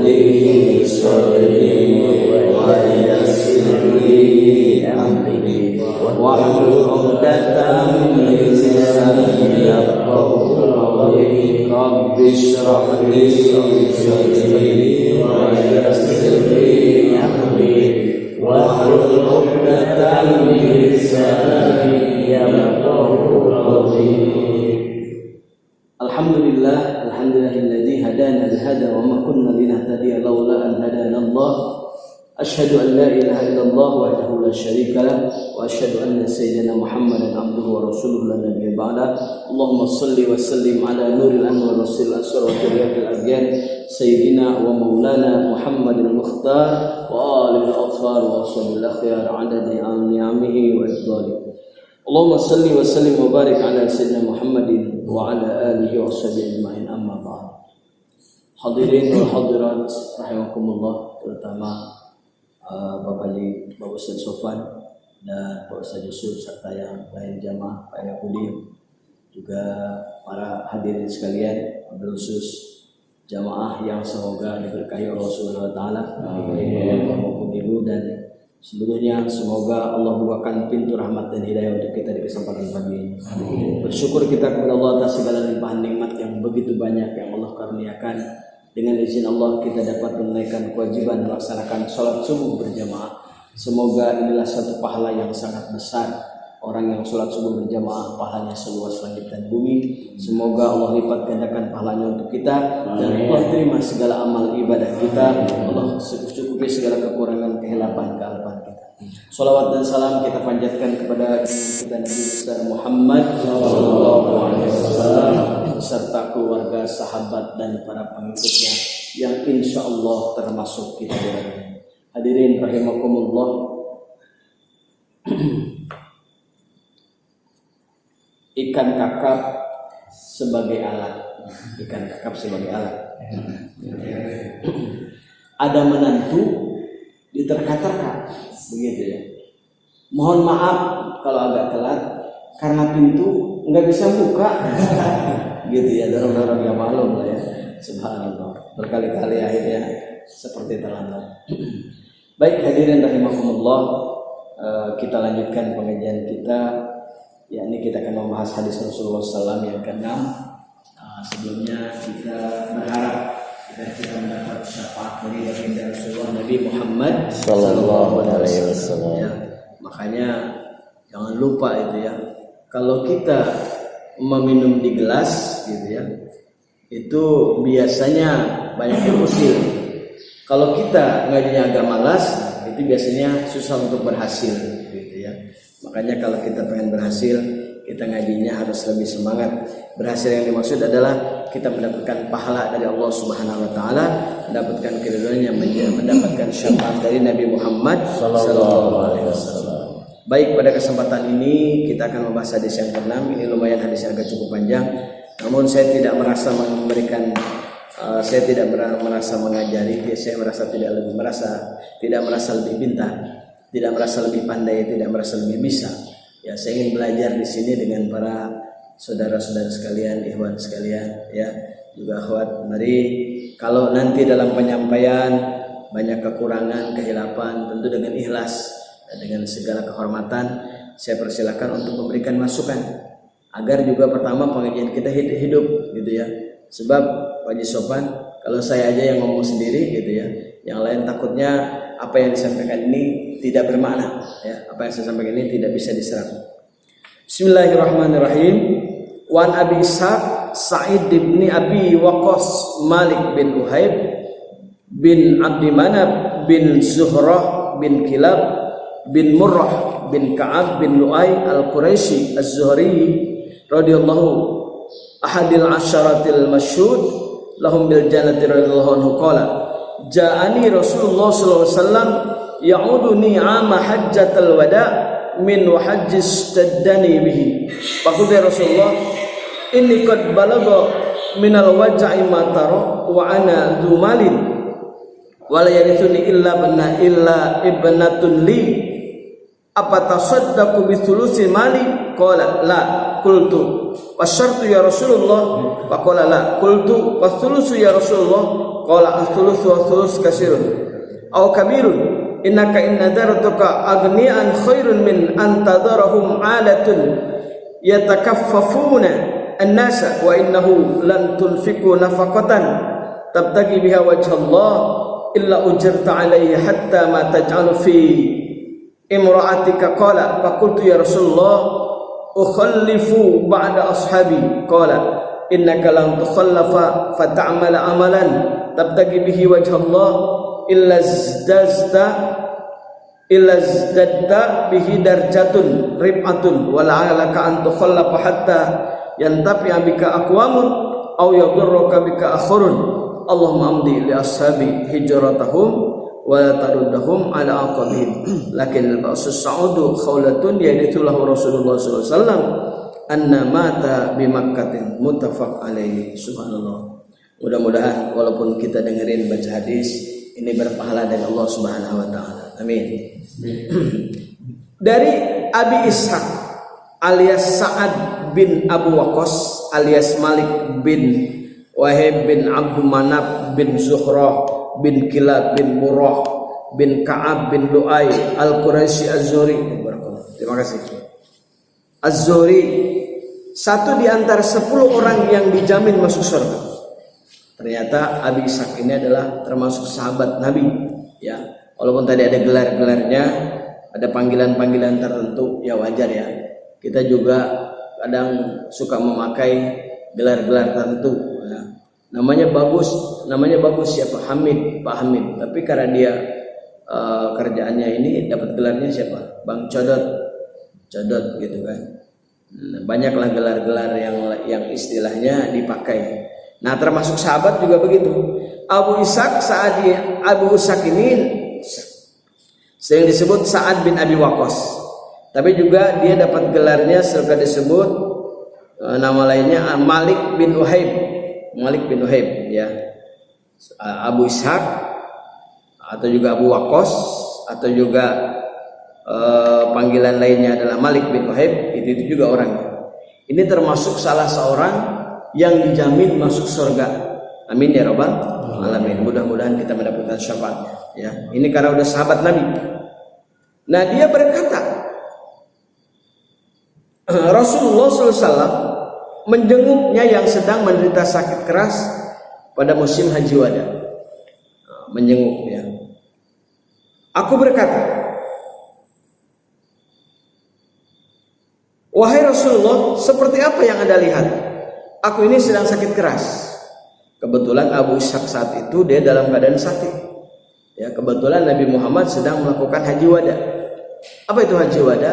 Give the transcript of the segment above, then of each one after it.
li sadri wa yassir li amri wahlul 'uqdatam min lisani yafqahu qawli rabbi shrah li sadri wa yassir li amri wahlul 'uqdatam min lisani yafqahu qawli. Alhamdulillahilladzi hadana lihada wa ma kunna linahtadiya laula an hadana Allah. Asyhadu an la ilaha illallah wahdahu la syarika lah wa asyhadu anna sayyidina Muhammadan abduhu wa rasuluhu la nabiyya ba'da. Allahumma shalli wa sallim ala nuril anwar rasul asrar wa qurratil adyan sayyidina wa maulana Muhammadil mukhtar wa alihi al-athhar wa ashabil akhyar adadi ni'amihi wa ifdalihi. Allahumma salli wa sallim wa barik ala sayyidina Muhammadin wa ala alihi wa sahbihi ajma'in, amma ba'd. Hadirin wal hadirat rahimakumullah, terutama Bapak Haji, Bapak Ustaz Sofan dan Bapak Ustaz Yusuf serta yang lain jamaah Pak Yahudi, juga para hadirin sekalian, khusus jamaah yang semoga diberkahi Allah Subhanahu wa taala, baik maupun ibu dan seluruhnya. Semoga Allah bukakan pintu rahmat dan hidayah untuk kita di kesempatan pagi ini. Bersyukur kita kepada Allah atas segala limpahan nikmat yang begitu banyak yang Allah karuniakan. Dengan izin Allah kita dapat menunaikan kewajiban melaksanakan sholat subuh berjamaah. Semoga inilah satu pahala yang sangat besar. Orang yang sholat subuh berjamaah pahalanya seluas langit dan bumi. Semoga Allah lipat gandakan pahalanya untuk kita dan Allah terima segala amal ibadah kita. Allah cukupi segala kekurangan, kehilapan kita. Salawat dan salam kita panjatkan kepada kita Nabi besar Muhammad SAW serta keluarga, sahabat dan para pengikutnya yang insya Allah termasuk kita. Hadirin rahimakumullah. Ikan kakap sebagai alat. Ada menantu diterka-terka, begitu ya. Mohon maaf kalau agak telat karena pintu nggak bisa buka, gitu ya. Dorong-dorong ya, malum lah ya. Subhanallah, berkali-kali akhirnya seperti terlambat. Baik hadirin rahimakumullah, kita lanjutkan pengajian kita. Yakni kita akan membahas hadis Rasulullah SAW yang ke-6. Sebelumnya kita berharap kita mendapat syafaat dari baginda Rasulullah Nabi Muhammad Sallallahu Alaihi Wasallam. Ya, makanya jangan lupa itu ya. Kalau kita meminum di gelas, gitu ya, itu biasanya banyak yang usil. Kalau kita ngajinya agak malas, itu biasanya susah untuk berhasil, gitu ya. Makanya kalau kita pengen berhasil, kita ngajinya harus lebih semangat. Berhasil yang dimaksud adalah kita mendapatkan pahala dari Allah Subhanahu wa taala, mendapatkan keridhaannya, mendapatkan syafaat dari Nabi Muhammad sallallahu alaihi wasallam. Baik, pada kesempatan ini kita akan membahas hadis yang ke-6. Ini lumayan hadis yang agak cukup panjang. Namun saya tidak merasa merasa mengajari, saya tidak merasa lebih pintar, tidak merasa lebih pandai, tidak merasa lebih bisa. Ya, saya ingin belajar di sini dengan para saudara-saudara sekalian, ikhwan sekalian, ya, juga akhwat. Mari kalau nanti dalam penyampaian banyak kekurangan, kehilapan, tentu dengan ikhlas dan dengan segala kehormatan saya persilakan untuk memberikan masukan agar juga pertama pengajian kita hidup, gitu ya. Sebab Pak Haji Sofan, kalau saya aja yang ngomong sendiri, gitu ya, yang lain takutnya apa yang disampaikan ini tidak bermakna, ya. Apa yang saya sampaikan ini tidak bisa diserap. Bismillahirrahmanirrahim. Wan Abi Ishaq Sa'id bin Abi Waqqas Malik bin Uhaib bin Abdi Manab bin Zuhrah bin Kilab bin Murrah bin Ka'ab bin Lu'ay al-Quraisy az-Zuhri radhiyallahu ahadil asyaratil masyhud lahum bil jannati radhiyallahu anhu qala ja'ani Rasulullah sallallahu alaihi wasallam ya'uduni 'ama hajjatal wada' min wa hajjis taddani bihi. Faqala Rasulullah inni qad balagha minal waj'i ma tara wa ana dzu malin wa la yarithuni illa ibnatun li apa tasaddaqu bi thulusi mali qala la qultu wasyartu ya Rasulullah faqala la qultu wa thulusu ya Rasulullah qala as-thulutsu was-thulutsu katsirun aw kabirun innaka in nadartuka aghnian khairun min an tadarahum 'alatun yatakaffafuna an-nasa wa innahu lan tunfiqu nafaqatan tabtagi biha wajhallah illa ujirta 'alaihi hatta ma taj'alu fi imra'atika. Qala faqultu ya Rasulullah ukhallifu ba'da ashabi. Qala innaka lam tukhallafa fata'mala amalan tabtagi bihi wajhallah illa zdadta bihi darjatun rib'atun wala'alaka an tukhallafa hatta yantafi'a bika aqwamun aw yadurruka bika akharun. Allahumma amdi li ashabi hijratahum wa la taruddahum ala aqabihim lakin al-ba'sus sa'udu khawlatun yaditulahu Rasulullah sallallahu alaihi wasallam anna mata bi Makkatin muttafaq alaihi. Subhanallah. Mudah-mudahan walaupun kita dengerin baca hadis ini berpahala dari Allah Subhanahu wa taala. Amin. Dari Abi Ishaq alias Sa'ad bin Abu Waqqas alias Malik bin Wahib bin Abdul Manaf bin Zuhrah bin Kilab bin Murrah bin Ka'ab bin Lu'ay Al-Quraisy Az-Zuhri. Terima kasih. Az-Zuhri satu di antara 10 orang yang dijamin masuk surga. Ternyata Abi Ishaq ini adalah termasuk sahabat Nabi, ya. Walaupun tadi ada gelar-gelarnya, ada panggilan-panggilan tertentu, ya wajar ya. Kita juga kadang suka memakai gelar-gelar tertentu, ya. Namanya bagus siapa? Hamid, Pak Hamid. Tapi karena dia kerjaannya ini dapat gelarnya siapa? Bang Codot gitu kan. Banyaklah gelar-gelar yang istilahnya dipakai. Nah, termasuk sahabat juga begitu. Abu Ishaq ini sering disebut Sa'ad bin Abi Waqqas. Tapi juga dia dapat gelarnya suka disebut nama lainnya Malik bin Uhayb ya. Abu Ishaq atau juga Abu Waqqas atau juga panggilan lainnya adalah Malik bin Uhayb, itu juga orangnya. Ini termasuk salah seorang yang dijamin masuk surga. Amin ya rabbal alamin. Mudah-mudahan kita mendapatkan syafaatnya ya. Ini karena udah sahabat Nabi. Nah, dia berkata Rasulullah SAW menjenguknya yang sedang menderita sakit keras pada musim haji wada. Menjenguknya. Aku berkata, wahai Rasulullah, seperti apa yang Anda lihat? Aku ini sedang sakit keras. Kebetulan Abu Ishaq saat itu dia dalam keadaan sakit. Ya, kebetulan Nabi Muhammad sedang melakukan haji wada. Apa itu haji wada?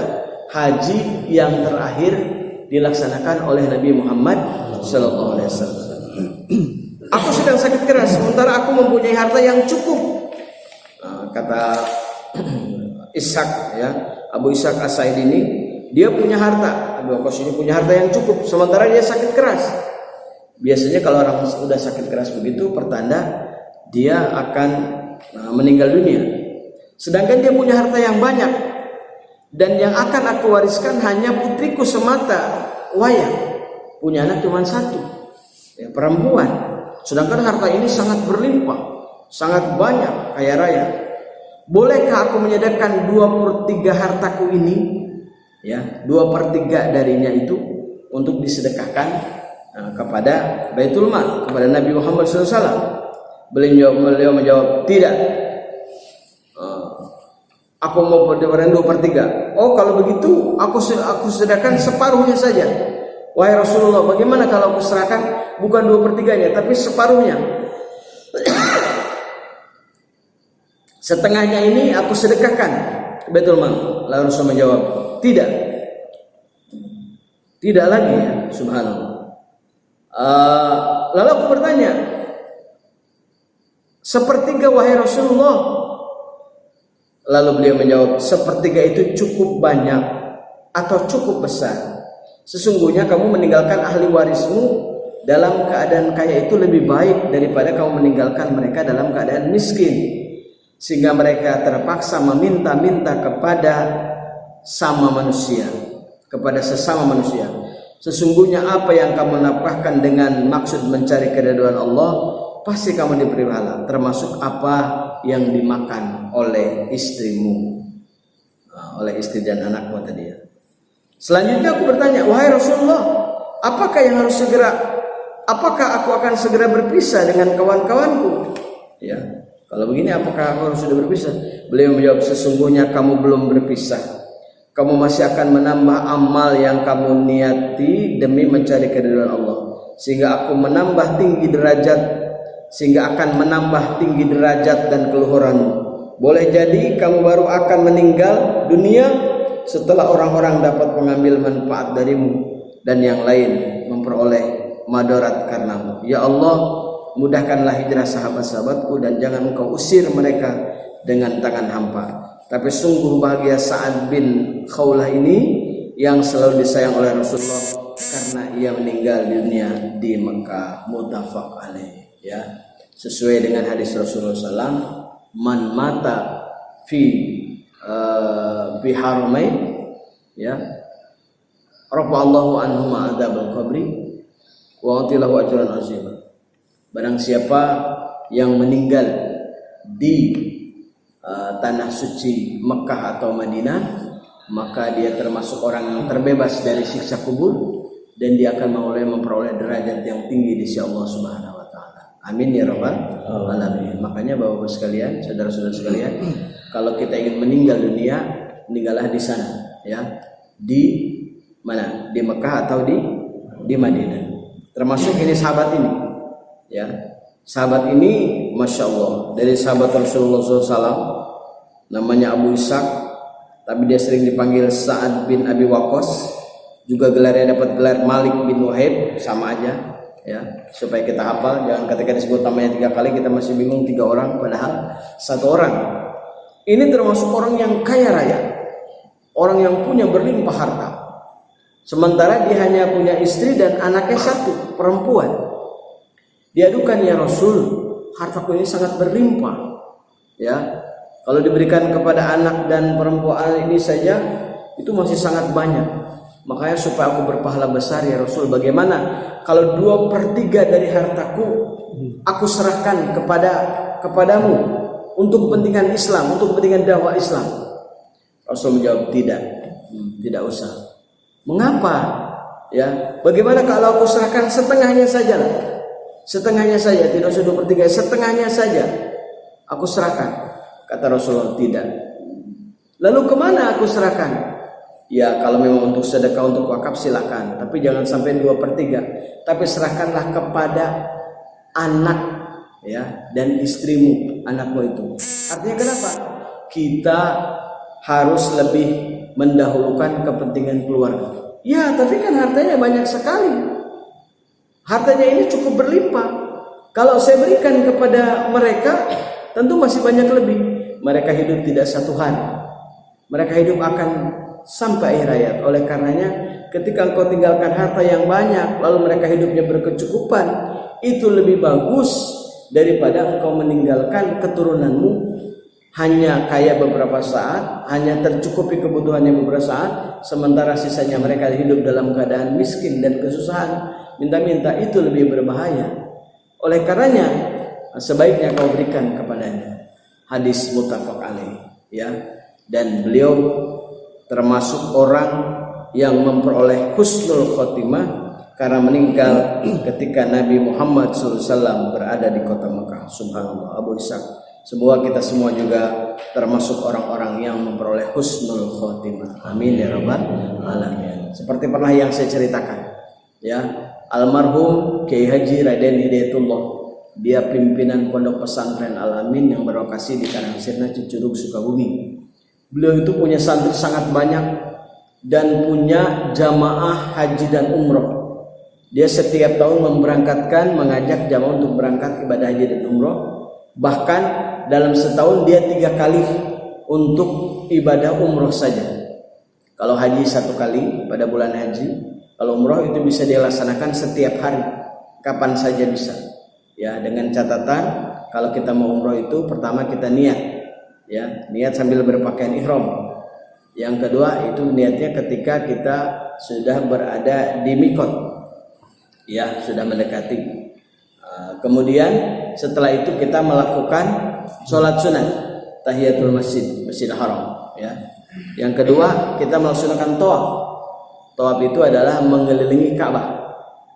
Haji yang terakhir dilaksanakan oleh Nabi Muhammad sallallahu alaihi wasallam. Aku sedang sakit keras sementara aku mempunyai harta yang cukup. Kata Ishaq ya, Abu Ishaq As-Sa'id ini dia punya harta, Abu Waqqas ini punya harta yang cukup sementara dia sakit keras. Biasanya kalau orang sudah sakit keras begitu pertanda dia akan meninggal dunia. Sedangkan dia punya harta yang banyak dan yang akan aku wariskan hanya putriku semata wayang. Punya anak cuma satu, ya, perempuan. Sedangkan harta ini sangat berlimpah, sangat banyak, kaya raya. Bolehkah aku menyedekahkan 2/3 hartaku ini? Ya, 2/3 darinya itu untuk disedekahkan kepada Baitul Mal, kepada Nabi Muhammad SAW. Beliau menjawab tidak. Aku mau berdasarkan 2/3. Oh, kalau begitu aku sedekahkan separuhnya saja. Wahai Rasulullah, bagaimana kalau aku serahkan bukan 2/3-nya tapi separuhnya? Setengahnya ini aku sedekahkan ke Baitul Mal. Lalu Rasul menjawab, tidak. Tidak lagi ya, subhanallah. Lalu aku bertanya, 1/3 wahai Rasulullah? Lalu beliau menjawab, 1/3 itu cukup banyak atau cukup besar. Sesungguhnya kamu meninggalkan ahli warismu dalam keadaan kaya itu lebih baik daripada kamu meninggalkan mereka dalam keadaan miskin, sehingga mereka terpaksa meminta-minta kepada sesama manusia. Sesungguhnya apa yang kamu nafkahkan dengan maksud mencari keridhaan Allah pasti kamu diberi pahala, termasuk apa yang dimakan oleh istrimu, oleh istri dan anakmu tadi ya. Selanjutnya aku bertanya, wahai Rasulullah, apakah aku akan segera berpisah dengan kawan-kawanku? Ya, kalau begini apakah aku harus sudah berpisah? Beliau menjawab, sesungguhnya kamu belum berpisah. Kamu masih akan menambah amal yang kamu niati demi mencari keridhaan Allah, sehingga akan menambah tinggi derajat dan keluhuranmu. Boleh jadi kamu baru akan meninggal dunia setelah orang-orang dapat mengambil manfaat darimu dan yang lain memperoleh madarat karenamu. Ya Allah, mudahkanlah hijrah sahabat-sahabatku dan jangan engkau usir mereka dengan tangan hampa. Tapi sungguh bahagia Sa'ad bin Khawlah ini yang selalu disayang oleh Rasulullah karena ia meninggal dunia di Mekah. Muttafaq alaih. Ya, sesuai dengan hadis Rasulullah SAW, man mata fi biharamain, ya, rafa'allahu anhu ma'adzabal qabri wa atilahu ajran azima. Barang siapa yang meninggal di tanah suci Mekah atau Madinah, maka dia termasuk orang yang terbebas dari siksa kubur dan dia akan memperoleh derajat yang tinggi di sisi Allah Subhanahu wa taala. Amin ya rabbal alamin. Makanya Bapak-bapak sekalian, saudara-saudara sekalian, kalau kita ingin meninggal dunia, meninggallah di sana, ya. Di mana? Di Mekah atau di Madinah. Termasuk ini sahabat ini, ya. Sahabat ini, masya Allah, dari sahabat Rasulullah SAW, namanya Abu Ishaq, tapi dia sering dipanggil Sa'ad bin Abi Waqqas. Juga gelarnya dapat gelar Malik bin Wahib, sama aja, ya. Supaya kita hafal, jangan ketika disebut namanya 3 kali kita masih bingung 3 orang, padahal 1 orang. Ini termasuk orang yang kaya raya, orang yang punya berlimpah harta. Sementara dia hanya punya istri dan anaknya 1 perempuan. Diadukan, ya Rasul, hartaku ini sangat berlimpah, ya. Kalau diberikan kepada anak dan perempuan ini saja itu masih sangat banyak. Makanya supaya aku berpahala besar, ya Rasul, bagaimana kalau 2/3 dari hartaku aku serahkan kepadamu untuk kepentingan Islam, untuk kepentingan dakwah Islam? Rasul menjawab, tidak usah. Mengapa? Ya, bagaimana kalau aku serahkan setengahnya saja lah? Setengahnya saja, tidak usah 2/3, setengahnya saja aku serahkan. Kata Rasulullah, tidak. Lalu kemana aku serahkan? Ya, kalau memang untuk sedekah, untuk wakaf silakan, tapi jangan sampai 2/3. Tapi serahkanlah kepada anak, ya, dan istrimu, anakmu itu. Artinya kenapa? Kita harus lebih mendahulukan kepentingan keluarga. Ya, tapi kan hartanya banyak sekali. Hartanya ini cukup berlimpah. Kalau saya berikan kepada mereka, tentu masih banyak lebih. Mereka hidup tidak 1 hari. Mereka hidup akan sampai akhir hayat. Oleh karenanya, ketika engkau tinggalkan harta yang banyak, lalu mereka hidupnya berkecukupan, itu lebih bagus daripada engkau meninggalkan keturunanmu hanya kaya beberapa saat, hanya tercukupi kebutuhannya beberapa saat, sementara sisanya mereka hidup dalam keadaan miskin dan kesusahan, minta-minta. Itu lebih berbahaya. Oleh karenanya, sebaiknya kau berikan kepadanya. Hadis muttafaq alaih, ya. Dan beliau termasuk orang yang memperoleh husnul khotimah karena meninggal ketika Nabi Muhammad SAW berada di kota Mekah. Subhanallah. Abu Ishaq, semoga kita semua juga termasuk orang-orang yang memperoleh husnul khotimah. Amin ya rabbal alamin. Seperti pernah yang saya ceritakan, ya, almarhum Kiai Haji Raden Hidayatullah, dia pimpinan pondok pesantren Al-Amin yang berlokasi di Karangsirna, Cicurug, Sukabumi. Beliau itu punya santri sangat banyak dan punya jamaah haji dan umroh. Dia setiap tahun mengajak jamaah untuk berangkat ibadah haji dan umroh. Bahkan dalam setahun dia 3 kali untuk ibadah umroh saja. Kalau haji 1 kali pada bulan haji, kalau umroh itu bisa dilaksanakan setiap hari, kapan saja bisa. Ya, dengan catatan kalau kita mau umroh itu pertama kita niat, ya, niat sambil berpakaian ihram. Yang kedua itu niatnya ketika kita sudah berada di mikot, ya, sudah mendekati. Kemudian setelah itu kita melakukan sholat sunat tahiyatul masjid, Masjidil Haram, ya. Yang kedua, kita melaksanakan tawaf. Tawaf itu adalah mengelilingi Ka'bah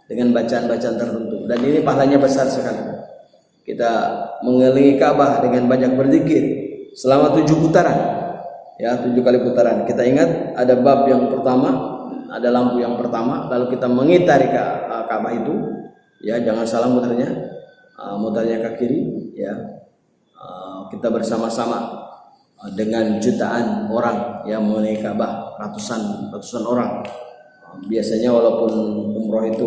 dengan bacaan-bacaan tertentu, dan ini pahalanya besar sekali. Kita mengelilingi Ka'bah dengan banyak berzikir selama 7 putaran, ya, 7 kali putaran. Kita ingat ada bab yang pertama, ada lampu yang pertama, lalu kita mengitari Ka'bah itu, ya, jangan salah mutarnya, mutarnya ke kiri, ya. Kita bersama-sama dengan jutaan orang yang mengenai Ka'bah, ratusan orang. Biasanya walaupun umroh itu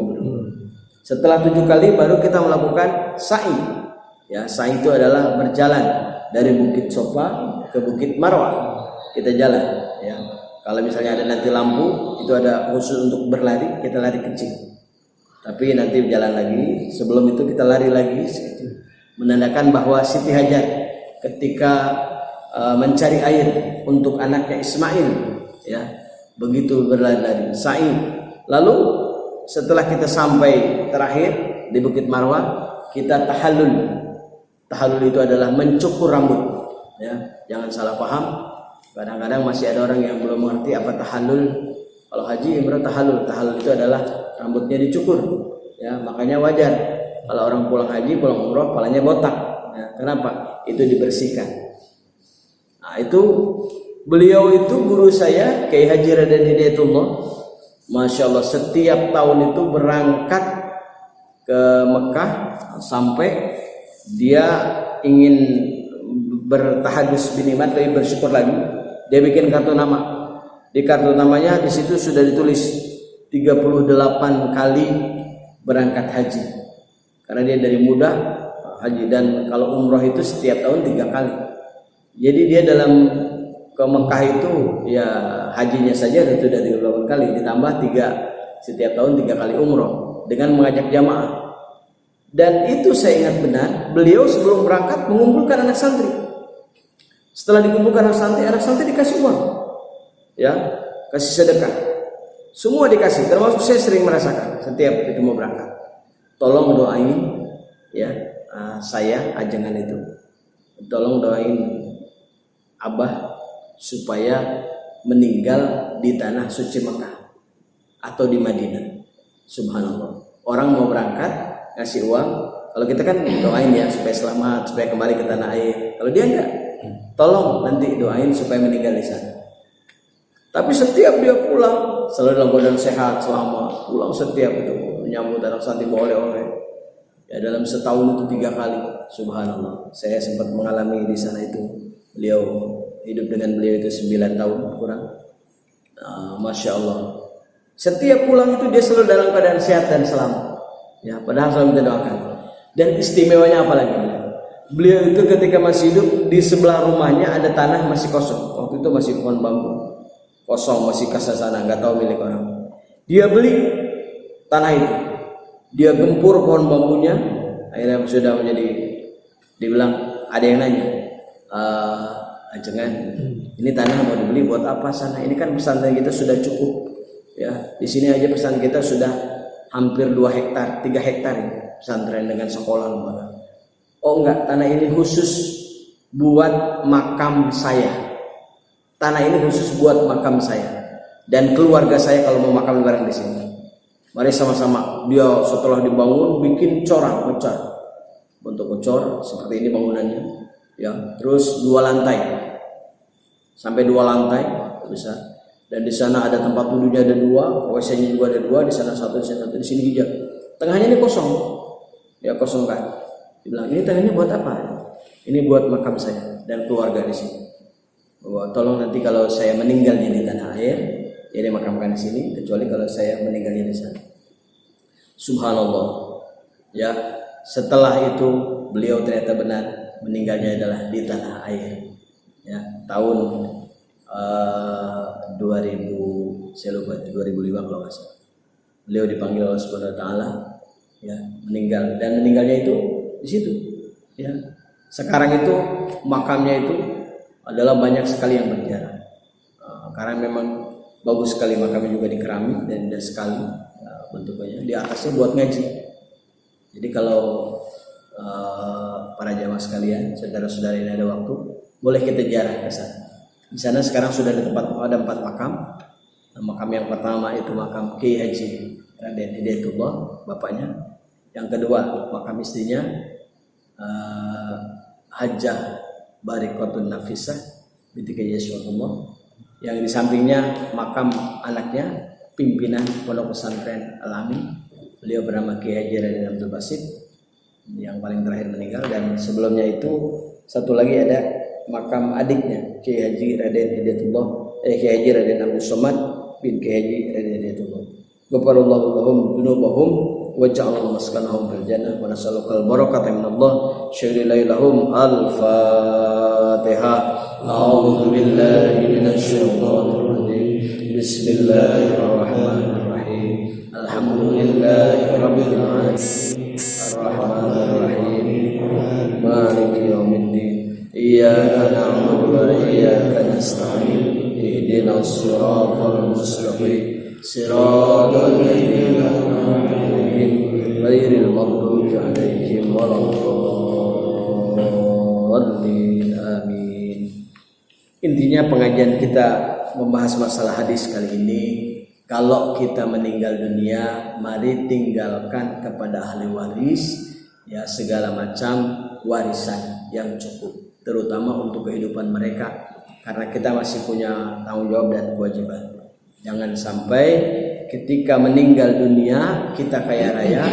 setelah 7 kali baru kita melakukan sa'i. Ya, sa'i itu adalah berjalan dari Bukit Sofa ke Bukit Marwah. Kita jalan, ya. Kalau misalnya ada nanti lampu, itu ada khusus untuk berlari, kita lari kecil. Tapi nanti jalan lagi, sebelum itu kita lari lagi, menandakan bahwa Siti Hajar ketika mencari air untuk anaknya Ismail, ya, begitu berlari-lari sa'i. Lalu setelah kita sampai terakhir di Bukit Marwah, kita tahallul. Tahallul itu adalah mencukur rambut, ya, jangan salah paham. Kadang-kadang masih ada orang yang belum mengerti apa tahallul. Kalau haji umrah tahallul itu adalah rambutnya dicukur, ya. Makanya wajar kalau orang pulang haji, pulang umrah, kepalanya botak, ya. Kenapa? Itu dibersihkan. Nah, itu beliau itu guru saya, Kiai Haji Raden Hidayatullah. Masya Allah, setiap tahun itu berangkat ke Mekah sampai dia ingin bertahadus binimat, lebih bersyukur lagi. Dia bikin kartu nama. Di kartu namanya di situ sudah ditulis 38 kali berangkat haji. Karena dia dari muda haji, dan kalau umroh itu setiap tahun 3 kali. Jadi dia dalam ke Mekah itu ya hajinya saja itu dari 8 kali, ditambah 3 setiap tahun 3 kali umroh dengan mengajak jamaah. Dan itu saya ingat benar, beliau sebelum berangkat mengumpulkan anak santri. Setelah dikumpulkan anak santri dikasih uang, ya, kasih sedekah, semua dikasih. Termasuk saya sering merasakan setiap itu mau berangkat, tolong doain, ya, saya ajengan itu, tolong doain Abah supaya meninggal di tanah suci Mekah atau di Madinah. Subhanallah, orang mau berangkat ngasih uang. Kalau kita kan doain ya supaya selamat, supaya kembali ke tanah air. Kalau dia enggak, tolong nanti doain supaya meninggal di sana. Tapi setiap dia pulang selalu dalam keadaan sehat, selamat. Pulang setiap itu menyambut anak santri oleh-oleh. Ya, dalam setahun itu 3 kali. Subhanallah, saya sempat mengalami di sana itu. Beliau hidup dengan beliau itu 9 tahun kurang. Masya Allah, setiap pulang itu dia selalu dalam keadaan sehat dan selamat, ya, padahal selalu kita doakan. Dan istimewanya apa lagi, beliau itu ketika masih hidup, di sebelah rumahnya ada tanah masih kosong. Waktu itu masih pohon bambu kosong, masih kasasana, nggak tahu milik orang. Dia beli tanah itu, dia gempur pohon bambunya, akhirnya sudah menjadi, dibilang ada yang nanya, ajengan, ini tanah mau dibeli buat apa sana? Ini kan pesantren kita sudah cukup, ya. Di sini aja pesantren kita sudah hampir 2 hektar, 3 hektar ya, pesantren dengan sekolah lembaga. Oh enggak, tanah ini khusus buat makam saya. Tanah ini khusus buat makam saya dan keluarga saya kalau mau makam bareng di sini. Mari sama-sama. Dia setelah dibangun bikin corak, ngecat, bentuk ngecor seperti ini bangunannya, ya. Terus 2 lantai, sampai 2 lantai bisa. Dan di sana ada tempat duduknya ada 2, WC-nya juga ada 2, di sana 1, di sana 1, di sini hijau. Tengahnya ini kosong, ya, kosong kan. Dibilang ini tengahnya buat apa? Ini buat makam saya dan keluarga di sini. Bahwa tolong nanti kalau saya meninggalnya di tanah air, ya dimakamkan di sini, kecuali kalau saya meninggalnya di sana. Subhanallah, ya. Setelah itu beliau ternyata benar meninggalnya adalah di tanah air, ya, tahun 2000, saya lupa, 2005 kalau nggak salah. Beliau dipanggil oleh Subhanahu wa taala, ya, meninggal, dan meninggalnya itu di situ, ya. Sekarang itu makamnya itu adalah banyak sekali yang berjarah, karena memang bagus sekali makamnya, juga di keramik dan indah sekali, bentuknya. Di atasnya buat ngaji, Jadi kalau para jamaah sekalian, saudara-saudara ini ada waktu, boleh kita ziarah ke sana. Di sana sekarang sudah ada 4 makam. Makam yang pertama itu makam Kiai Haji Raden Hidayatullah, bapaknya. Yang kedua makam istrinya Hajjah Barikotun Nafisah binti Kiai Yaswadullah. Yang di sampingnya makam anaknya pimpinan Pondok Pesantren Al-Amin. Beliau bernama Kiai Haji Raden Abdul Basit yang paling terakhir meninggal. Dan sebelumnya itu satu lagi ada makam adiknya Kiai Haji Raden Hidayatullah, Kiai Haji Raden Abdul Somad bin Kiai Haji Raden Hidayatullah. Ghafarallahu lahum dzunubahum wa ja'ala maskanahum fil jannah wa nasalukal barakata minallah syairilai lahum al-fatihah. A'udzu billahi minasyaitonir rajim. Bismillahirrahmanirrahim. Alhamdulillahi rabbil alamin. Arrahmanir rahim. Maliki yaumiddin. Iyyaka na'budu wa iyyaka nasta'in. Ihdinas siratal mustaqim. Siratal ladzina an'amta 'alaihim ghairil maghdubi 'alaihim waladdallin. Amin. Intinya pengajian kita membahas masalah hadis kali ini. Kalau kita meninggal dunia, mari tinggalkan kepada ahli waris ya segala macam warisan yang cukup, terutama untuk kehidupan mereka, karena kita masih punya tanggung jawab dan kewajiban. Jangan sampai ketika meninggal dunia kita kaya raya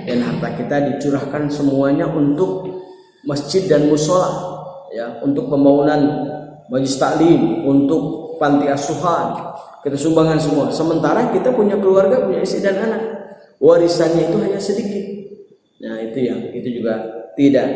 dan harta kita dicurahkan semuanya untuk masjid dan musola, ya, untuk pembangunan majelis taklim, untuk panti asuhan, kita sumbangan semua. Sementara kita punya keluarga, punya istri dan anak, warisannya itu hanya sedikit. Nah itu juga tidak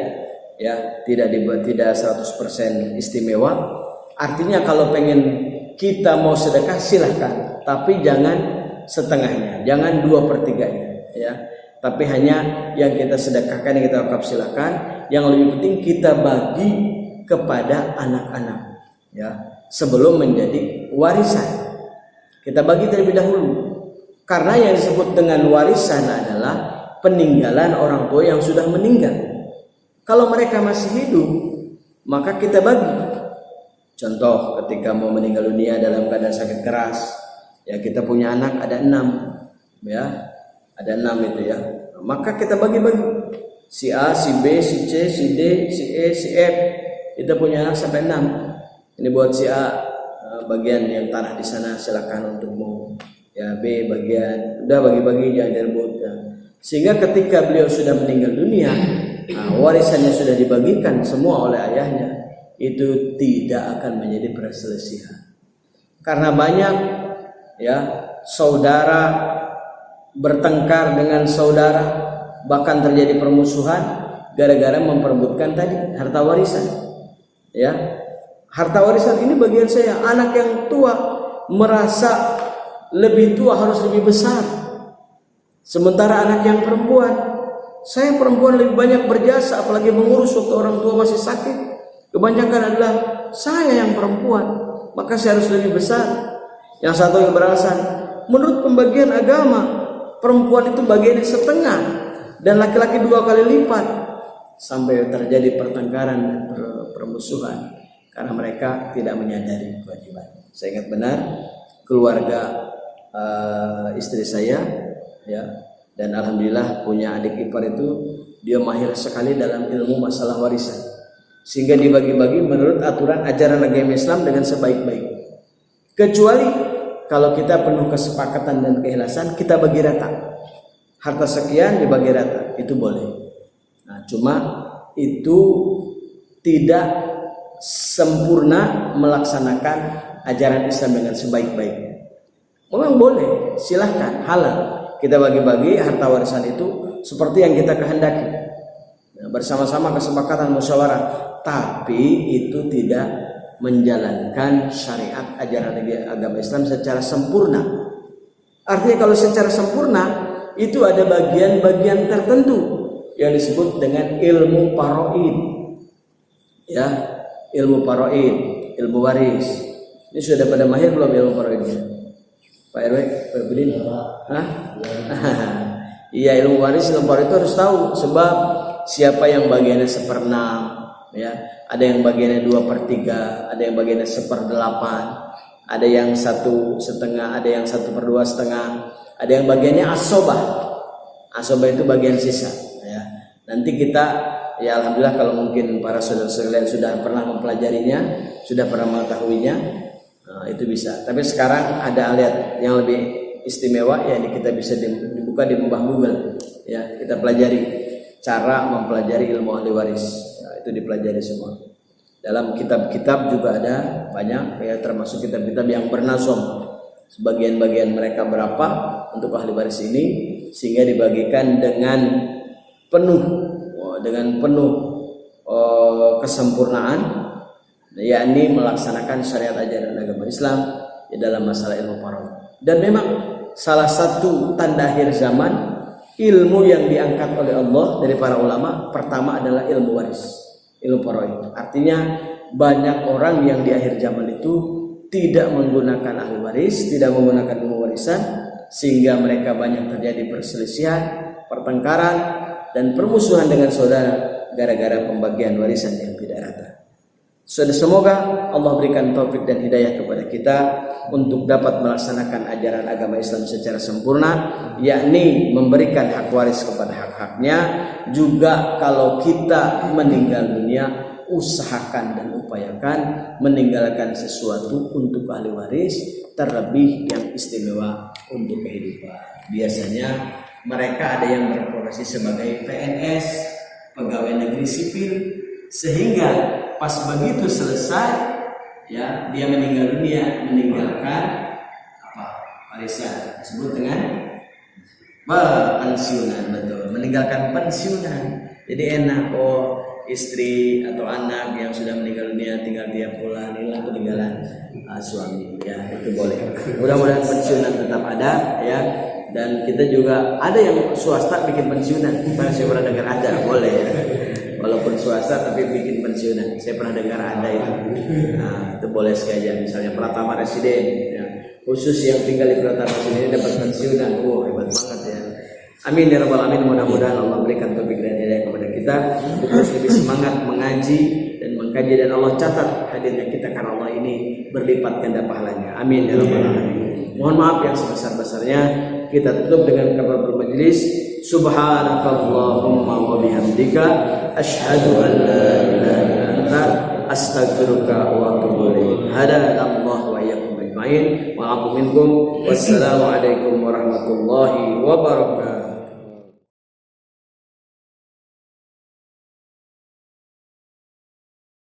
100% istimewa. Artinya kalau pengen kita mau sedekah silahkan, tapi jangan setengahnya, jangan 2/3-nya, ya. Tapi hanya yang kita sedekahkan, yang kita wakaf silahkan. Yang lebih penting kita bagi kepada anak-anak, ya, sebelum menjadi warisan. Kita bagi terlebih dahulu, karena yang disebut dengan warisan adalah peninggalan orang tua yang sudah meninggal. Kalau mereka masih hidup, maka kita bagi. Contoh, ketika mau meninggal dunia dalam keadaan sakit keras, ya, kita punya anak ada 6, ya, ada 6 itu, ya, maka kita bagi-bagi. Si A, si B, si C, si D, si E, si F. Kita punya anak sampai 6. Ini buat si A bagian yang tanah di sana silakan untukmu. Ya, B bagian, udah bagi-bagi, jangan direbut. Ya. Sehingga ketika beliau sudah meninggal dunia, warisannya sudah dibagikan semua oleh ayahnya, itu tidak akan menjadi perselisihan. Karena banyak, ya, saudara bertengkar dengan saudara, bahkan terjadi permusuhan gara-gara memperebutkan tadi harta warisan. Ya, harta warisan ini bagian saya. Anak yang tua merasa lebih tua harus lebih besar, sementara anak yang perempuan, saya perempuan lebih banyak berjasa, apalagi mengurus waktu orang tua masih sakit. Kebanyakan adalah saya yang perempuan, maka saya harus lebih besar. Yang satu yang beralasan, menurut pembagian agama, perempuan itu bagiannya setengah dan laki-laki 2 kali lipat. Sampai terjadi pertengkaran dan permusuhan karena mereka tidak menyadari kewajiban. Saya ingat benar keluarga istri saya, ya, dan alhamdulillah punya adik ipar itu dia mahir sekali dalam ilmu masalah warisan, sehingga dibagi-bagi menurut aturan ajaran agama Islam dengan sebaik-baiknya. Kecuali kalau kita penuh kesepakatan dan keikhlasan, kita bagi rata. Harta sekian dibagi rata, itu boleh. Nah, cuma itu tidak sempurna melaksanakan ajaran Islam dengan sebaik-baiknya. Memang boleh, silahkan, halal. Kita bagi-bagi harta warisan itu seperti yang kita kehendaki. Nah, bersama-sama kesepakatan musyawarah, tapi itu tidak menjalankan syariat ajaran agama Islam secara sempurna. Artinya kalau secara sempurna itu ada bagian-bagian tertentu yang disebut dengan ilmu paraid, ya, ilmu paraid, ilmu waris. Ini sudah pada mahir belum ilmu paraidnya? Pak RW, Pak Budin? Hah? Iya, ilmu waris itu harus tahu, sebab siapa yang bagiannya 1/6, ya, ada yang bagiannya 2/3, ada yang bagiannya 1/8, ada yang 1/2, ada yang 1/2,5, ada yang bagiannya asobah. Asobah itu bagian sisa, ya. Nanti kita, ya alhamdulillah kalau mungkin para saudara-saudara sudah pernah mempelajarinya, sudah pernah mengetahuinya, itu bisa. Tapi sekarang ada ayat yang lebih istimewa, ya ini kita bisa dibuka di mumbah Google, ya, kita pelajari cara mempelajari ilmu ahli waris, ya, itu dipelajari semua. Dalam kitab-kitab juga ada banyak, ya, termasuk kitab-kitab yang bernazam, sebagian-bagian mereka berapa untuk ahli waris ini, sehingga dibagikan dengan penuh kesempurnaan, yakni melaksanakan syariat ajaran agama Islam di dalam masalah ilmu faraid. Dan memang salah satu tanda akhir zaman, ilmu yang diangkat oleh Allah dari para ulama pertama adalah ilmu waris, ilmu faraid. Artinya banyak orang yang di akhir zaman itu tidak menggunakan ahli waris, tidak menggunakan ilmu warisan, sehingga mereka banyak terjadi perselisihan, pertengkaran, dan permusuhan dengan saudara gara-gara pembagian warisan yang tidak rata. Semoga Allah berikan taufik dan hidayah kepada kita untuk dapat melaksanakan ajaran agama Islam secara sempurna, yakni memberikan hak waris kepada hak-haknya. Juga kalau kita meninggal dunia, usahakan dan upayakan meninggalkan sesuatu untuk ahli waris, terlebih yang istimewa untuk kehidupan. Biasanya mereka ada yang berprofesi sebagai PNS, pegawai negeri sipil, sehingga pas begitu selesai, ya, dia meninggal dunia, meninggalkan warisan, disebut dengan pensiunan. Betul, meninggalkan pensiunan. Jadi enak, istri atau anak yang sudah meninggal dunia tinggal dia pulang, inilah peninggalan suami, ya, itu boleh. Mudah-mudahan pensiunan tetap ada, ya. Dan kita juga ada yang swasta bikin pensiunan, saya pernah dengar ada, boleh, ya. Walaupun swasta tapi bikin pensiunan, saya pernah dengar ada itu. Nah, itu boleh sekali, misalnya Pratama Residen, ya, khusus yang tinggal di Pratama Residen dapat pensiunan. Hebat banget, ya. Amin ya rabbal alamin. Mudah-mudahan Allah berikan taufik dan hidayah kepada kita untuk lebih semangat mengaji dan mengkaji, dan Allah catat hadirnya kita karena Allah ini berlipat ganda pahalanya. Amin ya rabbal alamin. Mohon maaf yang sebesar-besarnya. Kita tutup dengan kafaratul majlis. Subhanakallahumma wa bihamdika asyhadu an la ilaha illa anta astaghfiruka wa atubu ilaik. Hadanallahu wa iyyakum ajmain. Wa a'udzu minkum. Wassalamu alaikum warahmatullahi wabarakatuh.